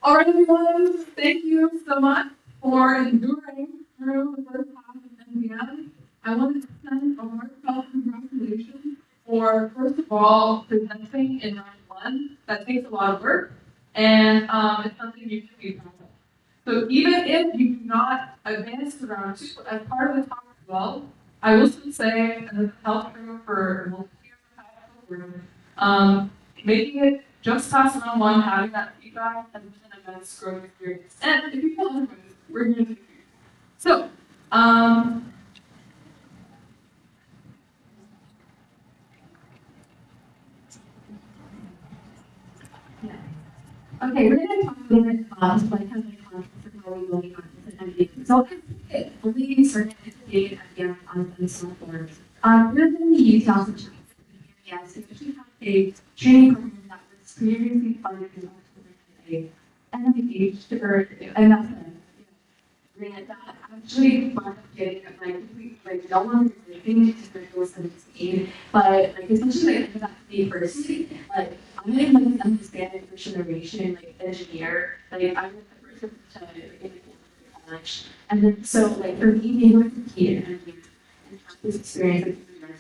All right, everyone, thank you so much for enduring through the first half of MDM. I want to extend a heartfelt congratulations for, first of all, presenting in round one. That takes a lot of work, and it's something you should be proud of. So even if you do not advance to round two as part of the talk as well, I will still say, and this helps true for multiple years of high school room, making it just past round one, having that feedback has been an immense growth experience. And if you feel otherwise, we're here to do. So, okay, we're going to talk a little bit about like kind of the context of how we really got into MDM. So I believe started educating MDM on the small forms. We're going to use also yes, we actually have a training program that was previously funded through October and engaged or and that's it. Grant that actually wound up getting like no one was living to Spiritual 17, but like essentially like that me personally, like I'm like an understanding first generation like engineer, like I'm the first person to like in college, and then so like for me being able to compete and have this experience like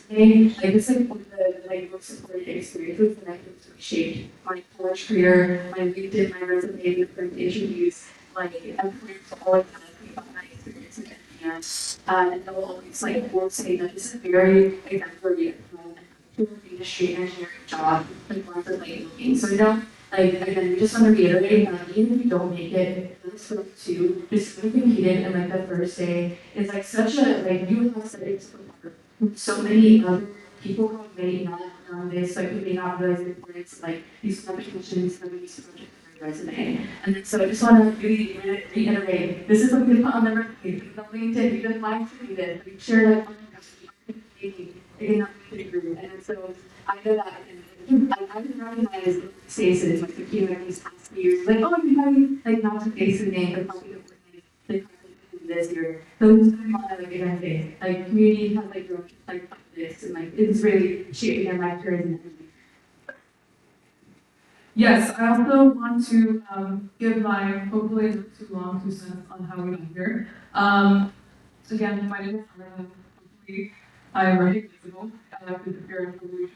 today, like this like one of the like most important experiences that I think shaped my college career, my LinkedIn, my resume, the different interviews, like everything to all like about my experience with MDM. And they'll always like will say that this is very exemplary from the industry engineering job, like one for like looking. So like again, we just want to reiterate that even if you don't make it this first two, just really competed and like the first day is like such a like you have said it's so many other people who may not know this, like who may not realize the importance of like these competitions and these projects resume. And then so I just want to really reiterate, this is something to put on the resume, put on LinkedIn, you don't mind to do this, like share like on your pretty group. And then so I know that I can recognize faces like the key these past years, like oh you have like not to face the name, but probably like this year. So this is kind of like again thing. Like community has like grown like this and like it's really shaping my career and everything. Yes, I also want to give my hopefully not too long 2 cents on how we got here. Again, my name is Sarah. Hopefully, I am recognizable because if you're probably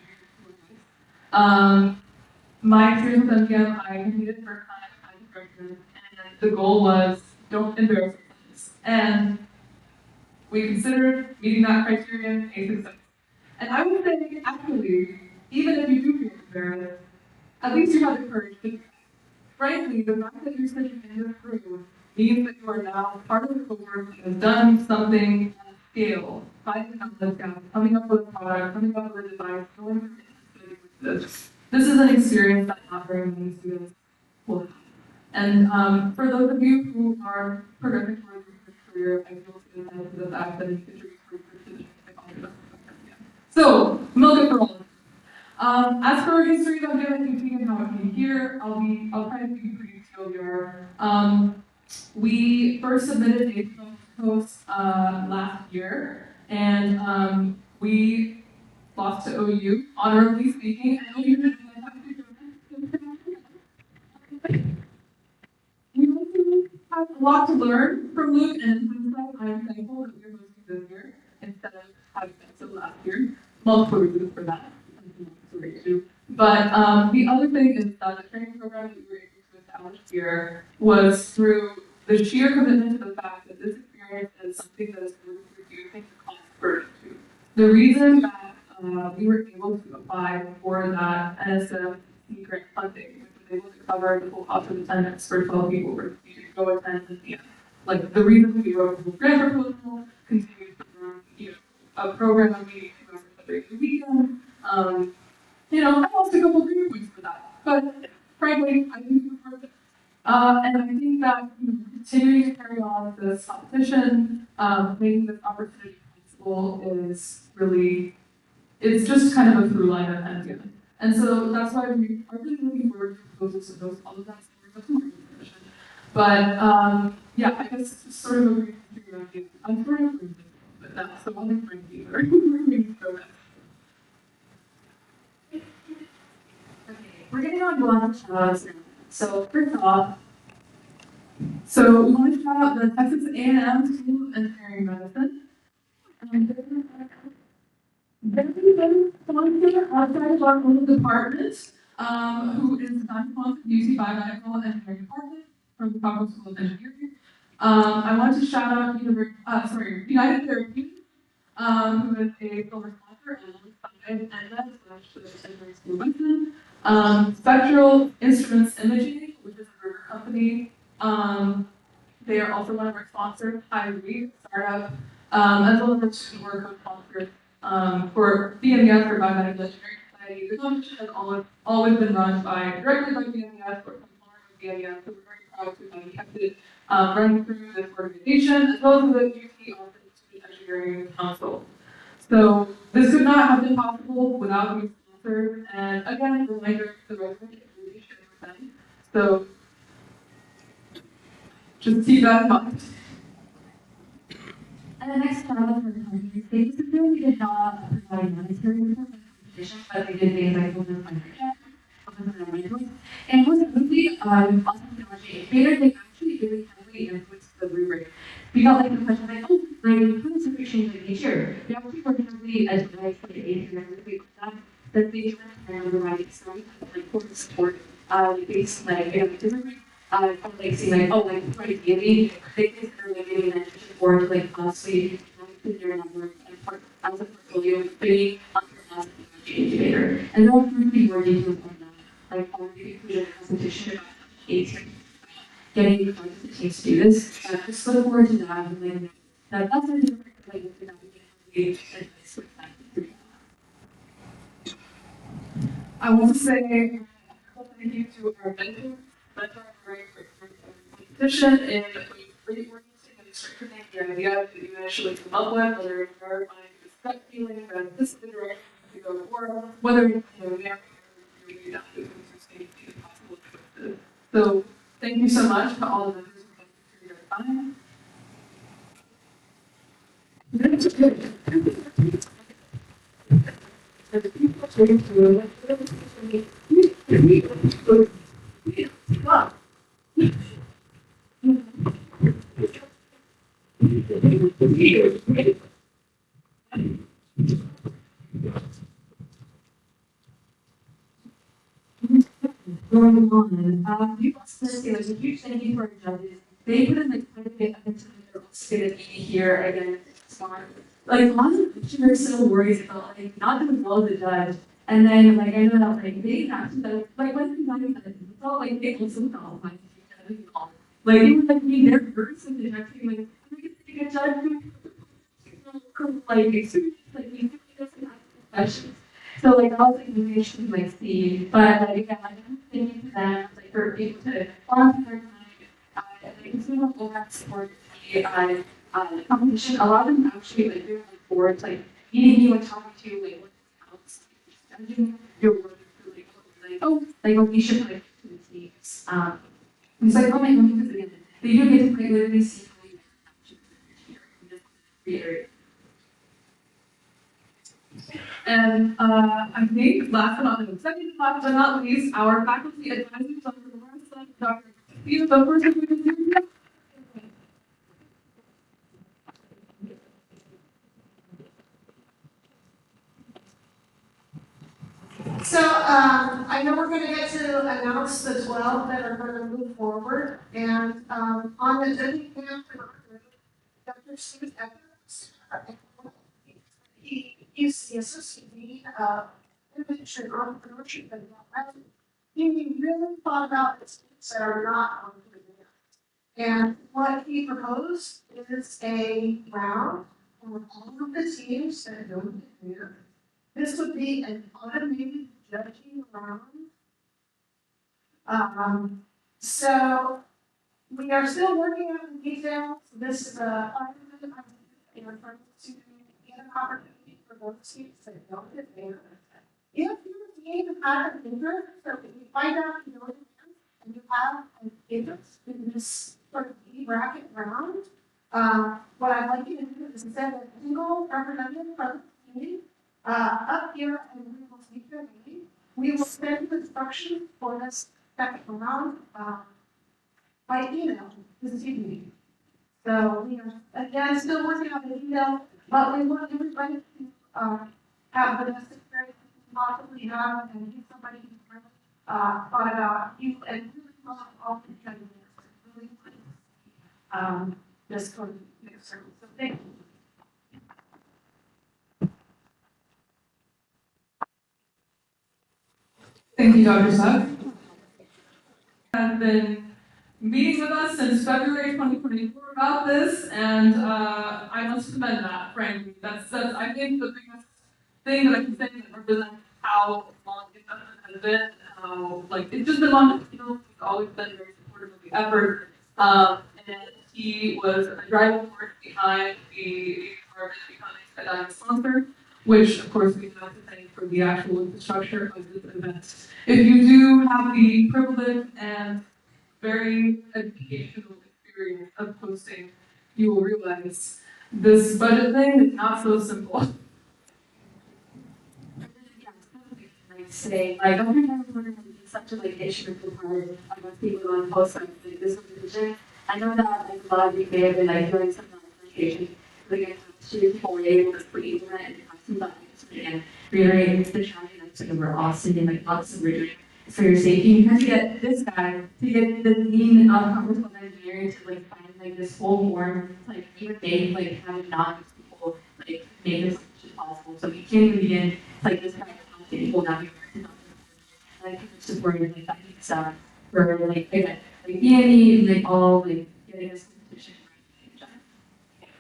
my experience with MDM, I competed for time as a freshman, and the goal was don't embarrass ourselves. And we considered meeting that criterion a success. And I would say, actually, even if you do feel embarrassed, at least you have the courage to. Frankly, the fact that you're sitting in this room means that you are now part of the cohort that has done something on scale, finding knowledge gap, coming up with a product, coming up with a device, going through this. This is an experience that not very many students will have. And for those of you who are progressing towards your career, I feel excited to the fact that you contribute to your career. So, Milk for all. As for history of MDM and how it came here, I'll try to be pretty TLDR. We first submitted a post last year, and we lost to OU, honorably speaking. And OU did we also have a lot to learn from Luke, and in hindsight, I am thankful that we are hosting this year instead of having been so last year. Multiple reasons for that. But the other thing is that the training program that we were able to establish here was through the sheer commitment to the fact that this experience is something that is worth reducing the cost burden to. The reason that we were able to apply for that NSF grant funding, which was able to cover the full cost of attendance for 12 people where you could go attend MDM. Like the reason we wrote the grant proposal, continued to run, a program of meeting 2 hours every weekend. I lost a couple of green points for that. But frankly, I think it was worth it. And I think that continuing to carry on this competition, making this opportunity possible is really, it's just kind of a through line of MDM. And so that's why we are really looking forward to proposals to those, all of that discussion. But yeah, I guess it's just sort of a brief history of MDM. I'm sort of but that's the only thing either. We're getting on to shout outs now. So first off, so we want to shout out the Texas A&M School of Engineering Medicine. And they're sponsor outside of our own department, who is the sponsor of UC Biomedical Engineering Department from the Chicago School of Engineering. I want to shout out United Therapeutics, who is a silver sponsor and engineering school of medicine. Spectral Instruments Imaging, which is a river company. They are also one of our sponsors, High startup, as well as two of our co-sponsors for BMES or Biomedical Engineering Society. The competition has always been run directly by BMES or some form of BMES, so we're very proud to have kept it running through this organization, as well as the UT Office of Student Engineering Council. So this could not have been possible without these sponsors, and again, a reminder to the resident, it really should with them. So just keep that in mind. And the next part of the company, they just really did not provide monetary support for the competition, but they did things like open financial and most importantly, awesome technology incubator, they actually really heavily influenced the rubric. We got like the question like, oh, like how does it change like each year? They actually were heavily advised like 8 years that they were providing some like corporate support, based like different like seeing like, oh, like right daily, they consider like giving that support like honestly their number and part as a portfolio being under asset incubator. And there are really more details on that, like how we include a presentation about 18 getting the teams to do this. Just look forward to that and like that's a different like that we can advice with that. I want to say thank you to our mentor for competition in reorienting and strengthening the idea that you initially come up with, whether you're verifying this gut feeling that this is the direction to go for, whether you know they're really adaptive to possible choices. So thank you so much to all of the members for your time. Going on, we also say like a huge thank you to our judges. They put in like quite a bit of into their stability here again. Like lots of petitioners still worries about like not doing well as a judge. And then like I know that like they actually like when we got into it, felt like they also qualified to be judging all. Like they were like being their first and they actually like we can take a judge like experience like we doesn't ask questions. So like I was like really interested to like see, but like yeah, I didn't think to them like for able to volunteer their time, like consumer will have support the competition. A lot of them actually like they're like boards like meeting you and talking to you like what's judging your work like oh like well, we should like to the teams. It's like oh my god because again they do get to like literally see how you here in this area. And I think last but not least, our faculty advisors, Dr. Steve, the first So I know we're going to get to announce the 12 that are going to move forward. And on the agenda, Dr. Steve Evans, he's the assistant dean of innovation and entrepreneurship and development. He really thought about the students that are not on the agenda. And what he proposed is a round for all of the teams that don't get there. This would be an automated judging round. So we are still working on the details. This is a to get an opportunity for those students that don't get there. If your team has an interest, so if you find out you know and you have an interest in this sort of bracket round, what I'd like you to do is send a single representative from the community up here and we will speak their meeting. We will send instructions for this second round, by email this evening. So we are, again, still working on the email, but we want everybody to, have the best experience we can possibly have and give somebody who's really, thought about you and really thought all the candidates. Really, this sort of next circle. So thank you. Thank you, Dr. Suck. Have been meeting with us since February 2024 about this, and I must commend that, frankly. That's I think the biggest thing that I can say that represents how long the investment has been, and how, like, it's just been long. He's always been very supportive of the effort, and he was a driving force behind the becoming a diamond sponsor, which, of course, we have to thank for the actual infrastructure of this event. If you do have the privilege and very educational experience of hosting, you will realize this budget thing is not so simple. Say, like, every time we're going to be such a like instrumental part of what people on both sides like this vision. I know that like a lot of you may have been like doing some conversation, like people were able to free internet and custom documents and reiterate the challenges like over Austin and like lots of we're doing for your safety. You have to get this guy to get the dean of commercial engineering to like find like this whole form to like even make like have it not people like make this as possible. So we can't even begin like this kind of people not be like supporting like that stuff for like again like EME and like all like getting this competition right.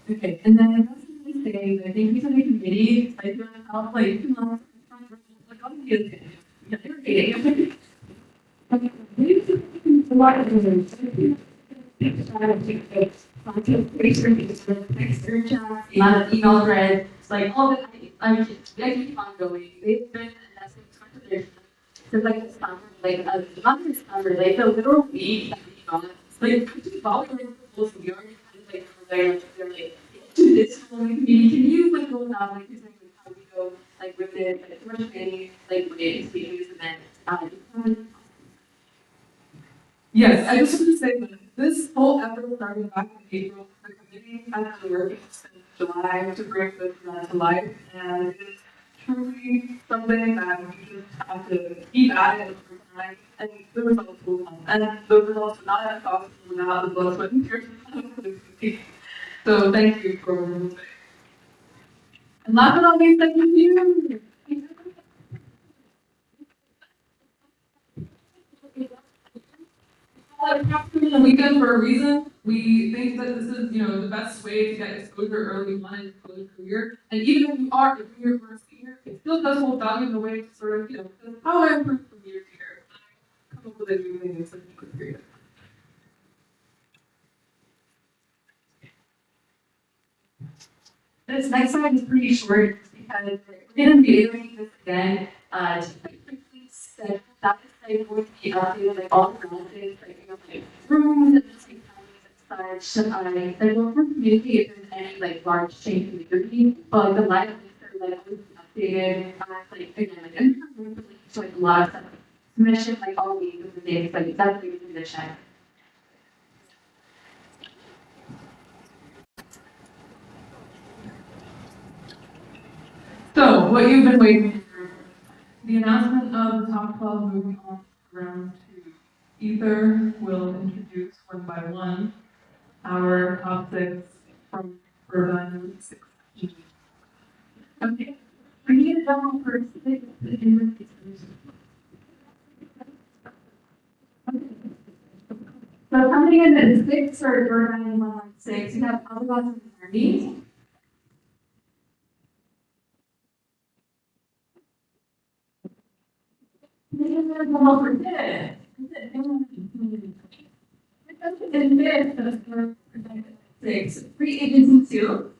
Okay, and then I was gonna say I think we said a committee like to help like 2 months like all the kids yeah they're dating. Okay, a lot of them a lot of email threads, like all the I keep on going. They've been investing so much of their time. So like this summer, like not this summer, like the literal week that we got, like volunteering for schools, we already kind of like they're like do this for the community. Can you like go now like just like how we go like with it, like too much training, like with it, speaking this event. Yes, I just want to say that this whole effort started back in April. The committee has been working since July to bring this event to life, and it's truly something that we just have to keep at it over time, and the results will come. And the results are not as possible without the blood, sweat, and tears of the community. So thank you for moving. And last but not least, thank you. The weekend for a reason. We think that this is, the best way to get exposure early on in your college career. And even if you are a junior or a senior, it still does hold value in a way to sort of, because how I improve from year to year. I come up with a new thing in such a quick period. This next slide is pretty short because we're going to be doing this again. Just like quickly said that is like going to be updated like all the relatives, like rooms and just like families and such. Like we'll communicate if there's any like large change in the community, but like the live links are like always updated. Like again, like and so like a lot of stuff. Submission like all week with the dates, like that's like the check. So, what you've been waiting for, the announcement of the top 12 moving on to round 2. Ether will introduce one by one our top 6 from Irvine 6. Okay. We need a double for 6 in So coming in at 6 or Irvine 116, you have Alabama and Army. Six, free agency 2.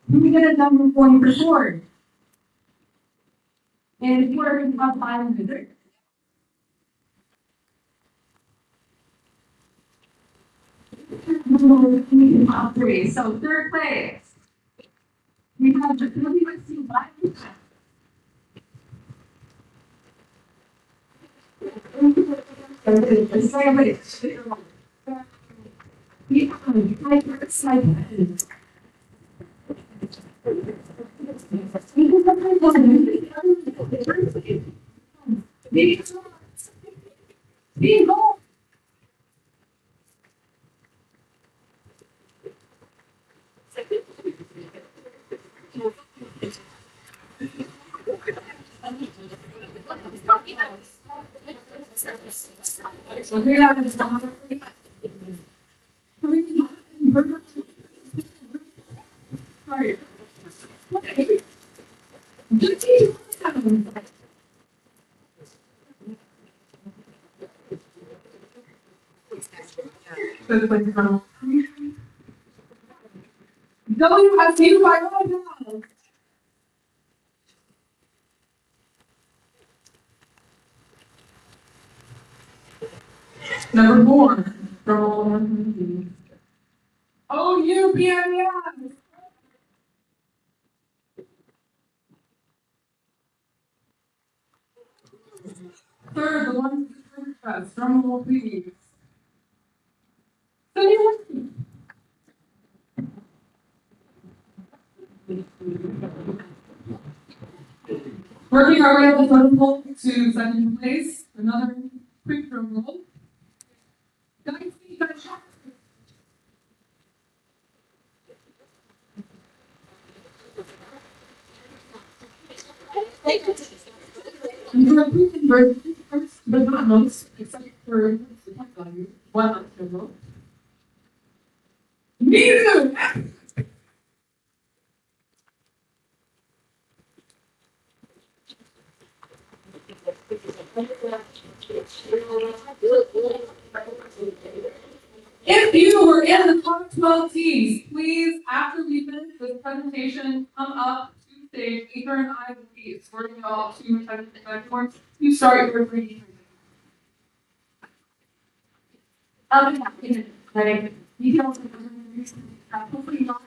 We get a number 1 for 4. And 4 is about 500. Number 3, so third place. We have the WSC Bible. WSC Bible. Number 4. OUPMES. Third, the one press. Drum roll, please. Working our way up the totem pole to second place. Another quick drum roll. Guys, you guys shot. And for a quick conversion, first but not most, except for the point value, 1 on drum roll. Me too! If you were in the top 12 teams, please, after we finish this presentation, come up to stage. Ether and I will be escorting you all to platforms to start your reading. Details hopefully not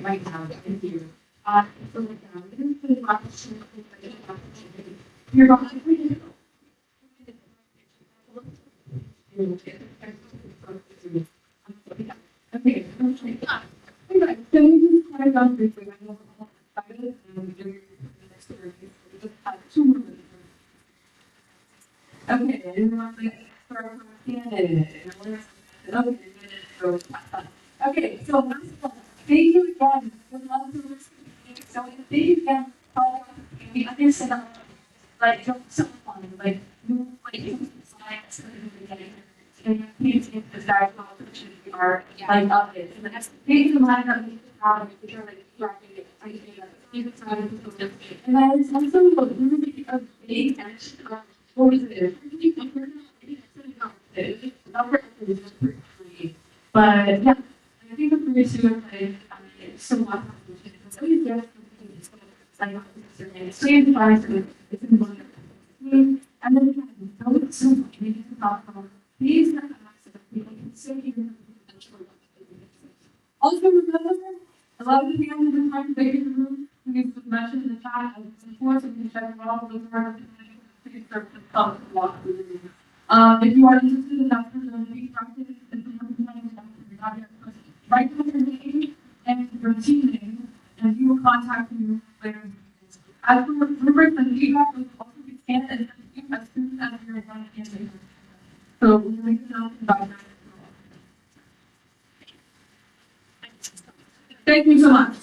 right now in here. You're behind. Okay. Anyway, so we just kind of gone briefly. I know we're all excited and doing the next series. We just have 2 more minutes. Okay, and we're going to start again. Okay, so last one. Thank you again for the love of the So thank you again for the understand like so fun, like new like science and painting the style of are like of it. And the next page of mine that we have which are like graphic and then it's also really a big action of what was it? But yeah, I think I'm pretty sure like so much. So you get it's and then again, don't assume anything about them. These are access people can say you also remember a lot of the people in the time they in the room please mention in the chat and before so we can check it off those are please serve to come to walk through the room. If you are interested in that person, please practice and write down your name and your team name and we will contact you later. As for rubrics and feedback, will also be scanned and sent to you as soon as you're done answering. So we will know about that. Thank you so much.